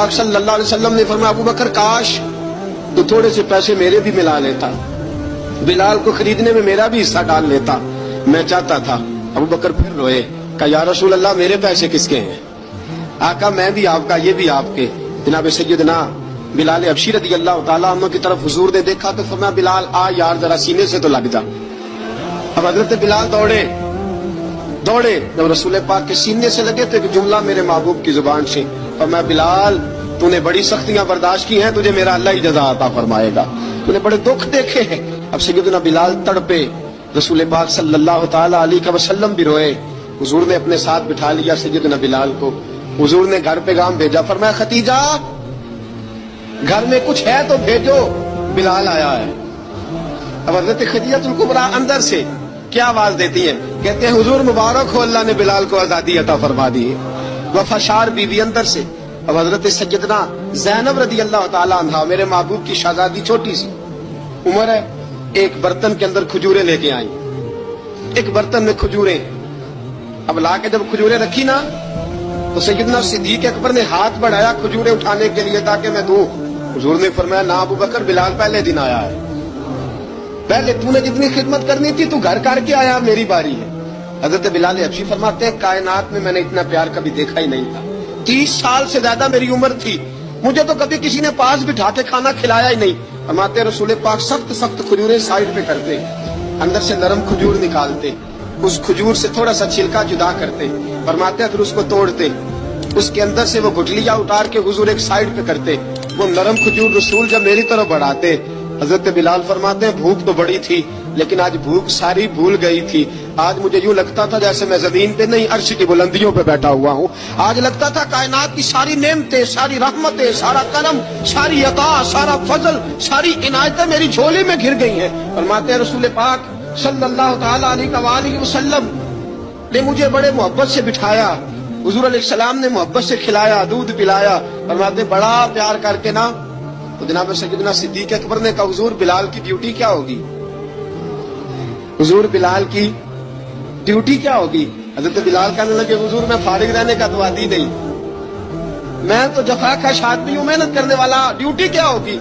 पाक सल्लल्लाहु अलैहि वसल्लम ने फरमाया, अबू बकर काश तो थोड़े से पैसे मेरे भी मिला लेता, बिलाल को खरीदने में मेरा भी हिस्सा डाल लेता, मैं चाहता था। अबू बकर फिर रोए, कहा या रसूल अल्लाह मेरे पैसे किसके हैं? आका मैं भी आपका, ये भी आपके। जनाब सैयदना बिलाल हबशी रज़ी अल्लाह तआला अन्हु की तरफ हुजूर ने देखा तो फरमाया, बिलाल आ यार जरा सीने से तो लग जा। अब हजरत बिलाल दौड़े, जब रसूल पाक के सीने से लगे तो एक जुमला मेरे महबूब की जुबान से, फरमाया बिलाल तूने बड़ी सख्तियां बर्दाश्त की हैं, तुझे मेरा अल्लाह ही जज़ा अता फरमाएगा, तूने बड़े दुख देखे हैं। अब सैयदना बिलाल तड़पे, रसूल पाक सल्लल्लाहु तआला अलैहि वसल्लम भी रोए। हुजूर ने अपने साथ बिठा लिया सैयदना बिलाल को, हुजूर ने घर पैगाम भेजा, फरमाया खतीजा घर में कुछ है तो भेजो, बिलाल आया है। अब हज़रत खदीजतुल कुबरा अंदर से क्या आवाज देती है, कहते हैं हुजूर मुबारक हो, अल्लाह ने बिलाल को आजादी अता फरमा दी है। वफाशार बीवी अंदर से। अब हजरत सैयदना ज़ैनब रज़ी अल्लाह तआला अन्हा मेरे महबूब की शहजादी, छोटी सी उम्र है, एक बर्तन के अंदर खजूरें लेके आई, एक बर्तन में खजूरें। अब लाके जब खजूरें रखी ना तो सैयदना सिद्दीक अकबर ने हाथ बढ़ाया खजूरें उठाने के लिए ताकि मैं दूं। हुजूर ने फरमाया ना अबू बकर, बिलाल पहले दिन आया है, पहले तूने जितनी खिदमत करनी थी तू घर करके आया, मेरी बारी है। हजरत बिलाल हबशी फरमाते हैं कायनात में मैंने इतना प्यार कभी देखा ही नहीं था। 30 साल से ज्यादा मेरी उम्र थी, मुझे तो कभी किसी ने पास बिठा के खाना खिलाया ही नहीं। फरमाते रसूल पाक सख्त सख्त खजूरें साइड पे करते, अंदर से नरम खजूर निकालते, उस खजूर से थोड़ा सा छिलका जुदा करते, फरमाते फिर उसको तोड़ते, उसके अंदर से वो गुठलियां उतार के हुजूर एक साइड पे करते, वो नरम खजूर रसूल जब मेरी तरफ बढ़ाते। हजरत बिलाल फरमाते हैं भूख तो बड़ी थी लेकिन आज भूख सारी भूल गई थी। आज मुझे यूं लगता था जैसे मैं जमीन पे नहीं अर्श की बुलंदियों पे बैठा हुआ हूँ। आज लगता था कायनात की सारी नेमतें, सारी रहमतें, सारा करम, सारी अता, सारा फजल, सारी इनायतें मेरी झोली में घिर गई हैं। फरमाते हैं रसूल पाक सल्लल्लाहु तआला अलैहि वसल्लम ने मुझे बड़े मोहब्बत से बिठाया, हुजूर अलैहिस्सलाम ने मोहब्बत से खिलाया, दूध पिलाया। फरमाते बड़ा प्यार करके ना तो जनाब सैयदना सिद्दीक अकबर ने कहा हुजूर बिलाल की ड्यूटी क्या होगी, हुजूर बिलाल की ड्यूटी क्या होगी? हजरत बिलाल कहने लगे हुजूर मैं फारिग रहने का तो आदी नहीं, मैं तो जफाकश आदमी हूं, मेहनत करने वाला, ड्यूटी क्या होगी?